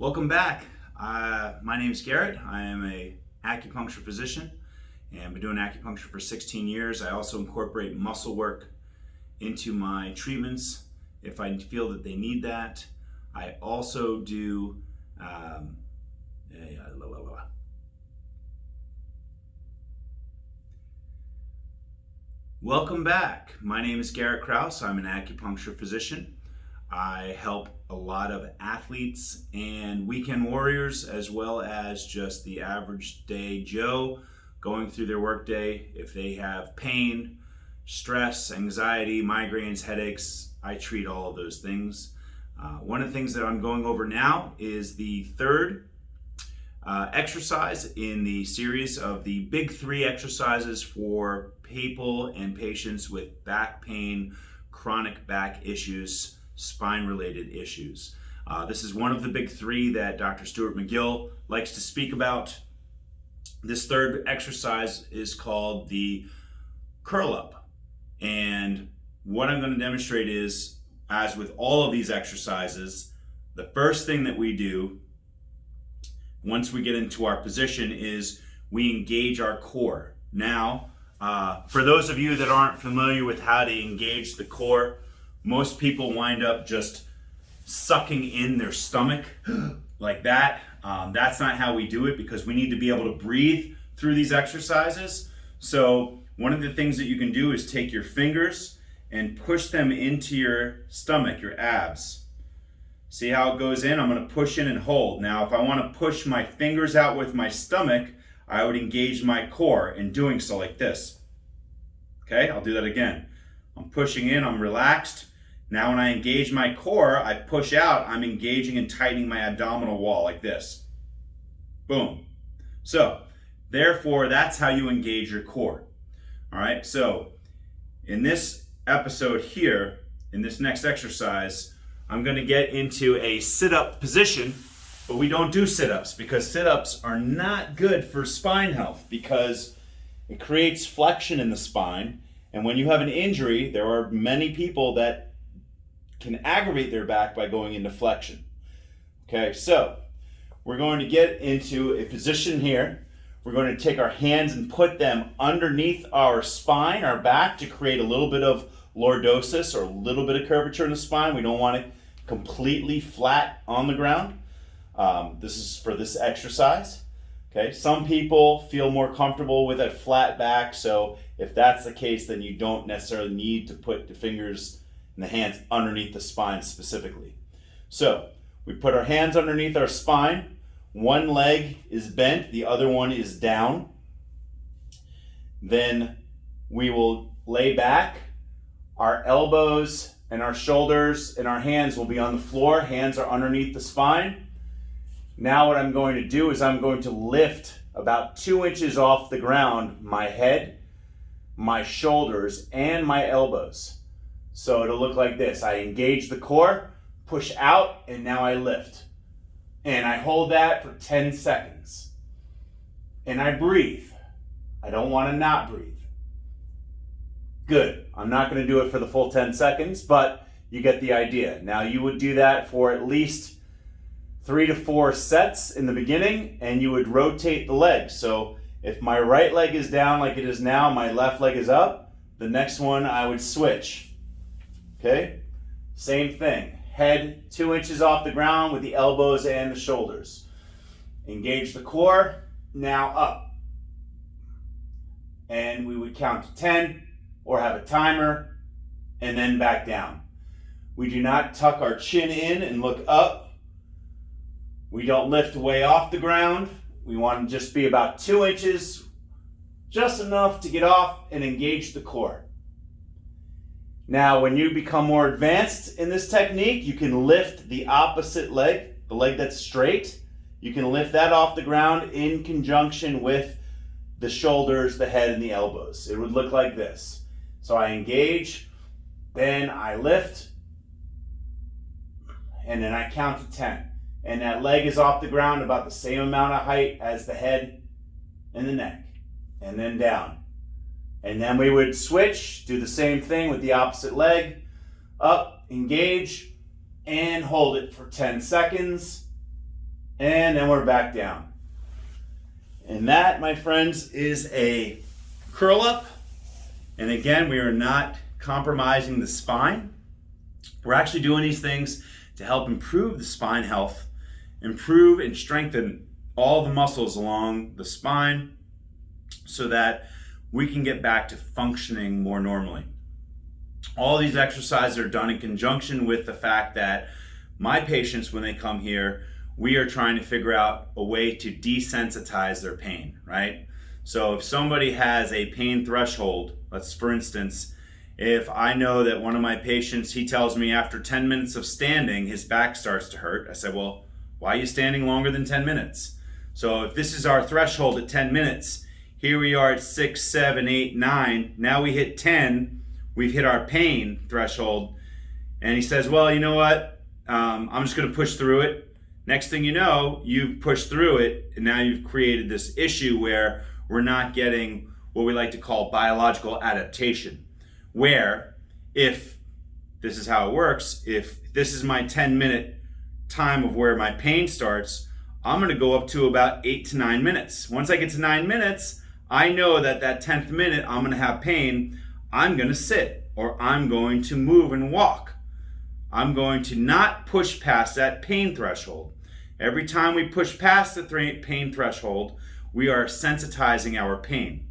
Welcome back. My name is Garrett. I am a acupuncture physician and I've been doing acupuncture for 16 years. I also incorporate muscle work into my treatments if I feel that they need that. I also do Welcome back. My name is Garrett Kraus. I'm an acupuncture physician. I help a lot of athletes and weekend warriors, as well as just the average day Joe going through their workday. If they have pain, stress, anxiety, migraines, headaches, I treat all of those things. One of the things that I'm going over now is the third exercise in the series of the big three exercises for people and patients with back pain, chronic back issues, spine-related issues. This is one of the big three that Dr. Stuart McGill likes to speak about. This third exercise is called the curl up. And what I'm going to demonstrate is, as with all of these exercises, the first thing that we do once we get into our position is we engage our core. Now, for those of you that aren't familiar with how to engage the core, most people wind up just sucking in their stomach like that. That's not how we do it, because we need to be able to breathe through these exercises. So one of the things that you can do is take your fingers and push them into your stomach, your abs. See how it goes in? I'm going to push in and hold. Now, if I want to push my fingers out with my stomach, I would engage my core in doing so like this. Okay, I'll do that again. I'm pushing in, I'm relaxed. Now when I engage my core, I push out, I'm engaging and tightening my abdominal wall like this. Boom. So, therefore, that's how you engage your core. All right, so in this episode here, in this next exercise, I'm going to get into a sit-up position, but we don't do sit-ups because sit-ups are not good for spine health because it creates flexion in the spine. And when you have an injury, there are many people that can aggravate their back by going into flexion. Okay, so we're going to get into a position here. We're going to take our hands and put them underneath our spine, our back, to create a little bit of lordosis or a little bit of curvature in the spine. We don't want it completely flat on the ground. This is for this exercise. Okay, some people feel more comfortable with a flat back, so if that's the case, then you don't necessarily need to put the fingers and the hands underneath the spine specifically. So we put our hands underneath our spine. One leg is bent, the other one is down. Then we will lay back. Our elbows and our shoulders and our hands will be on the floor. Hands are underneath the spine. Now what I'm going to do is I'm going to lift about 2 inches off the ground my head, my shoulders, and my elbows. So it'll look like this. I engage the core, push out, and now I lift. And I hold that for 10 seconds. And I breathe. I don't want to not breathe. Good. I'm not going to do it for the full 10 seconds, but you get the idea. Now you would do that for at least 3 to 4 sets in the beginning, and you would rotate the legs. So if my right leg is down like it is now, my left leg is up, the next one I would switch. Okay? Same thing. Head 2 inches off the ground with the elbows and the shoulders. Engage the core, now up. And we would count to 10 or have a timer and then back down. We do not tuck our chin in and look up. We don't lift way off the ground. We want to just be about 2 inches, just enough to get off and engage the core. Now, when you become more advanced in this technique, you can lift the opposite leg, the leg that's straight. You can lift that off the ground in conjunction with the shoulders, the head, and the elbows. It would look like this. So I engage, then I lift, and then I count to 10. And that leg is off the ground about the same amount of height as the head and the neck, and then down. And then we would switch, do the same thing with the opposite leg, up, engage, and hold it for 10 seconds, And then we're back down. And that, my friends, is a curl up. And again, we are not compromising the spine. We're actually doing these things to help improve the spine health, improve and strengthen all the muscles along the spine so that we can get back to functioning more normally. All these exercises are done in conjunction with the fact that my patients, when they come here, we are trying to figure out a way to desensitize their pain, right? So if somebody has a pain threshold, let's for instance, if I know that one of my patients, he tells me after 10 minutes of standing, his back starts to hurt. I said, well, why are you standing longer than 10 minutes? So if this is our threshold at 10 minutes, here we are at 6, 7, 8, 9. Now we hit 10. We've hit our pain threshold. And he says, well, you know what? I'm just going to push through it. Next thing you know, you've pushed through it. And now you've created this issue where we're not getting what we like to call biological adaptation. Where if this is how it works, if this is my 10-minute time of where my pain starts, I'm going to go up to about 8 to 9 minutes. Once I get to 9 minutes, I know that 10th minute I'm going to have pain. I'm going to sit, or I'm going to move and walk. I'm going to not push past that pain threshold. Every time we push past the pain threshold, we are sensitizing our pain.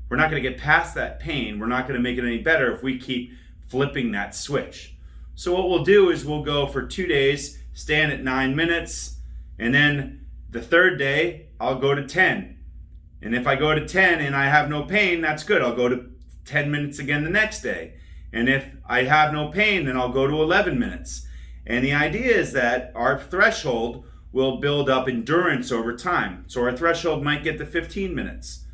We're not going to get past that pain. We're not going to make it any better if we keep flipping that switch. So what we'll do is we'll go for 2 days, stand at 9 minutes, and then the third day, I'll go to 10. And if I go to 10 and I have no pain, that's good. I'll go to 10 minutes again the next day. And if I have no pain, then I'll go to 11 minutes. And the idea is that our threshold will build up endurance over time. So our threshold might get to 15 minutes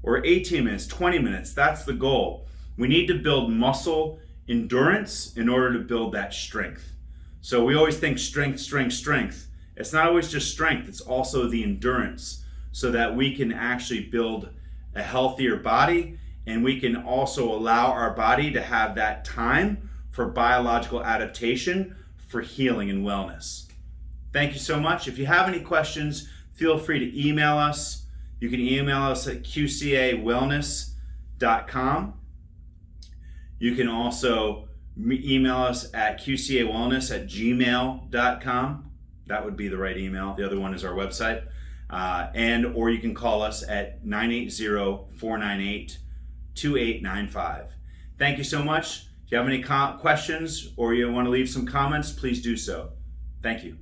or 18 minutes, 20 minutes. That's the goal. We need to build muscle endurance in order to build that strength. So we always think strength, strength, strength. It's not always just strength, it's also the endurance so that we can actually build a healthier body, and we can also allow our body to have that time for biological adaptation, for healing and wellness. Thank you so much. If you have any questions, feel free to email us. You can email us at qcawellness.com. You can also email us at qcawellness@gmail.com. That would be the right email. The other one is our website. Or you can call us at 980-498-2895. Thank you so much. If you have any questions or you want to leave some comments, please do so. Thank you.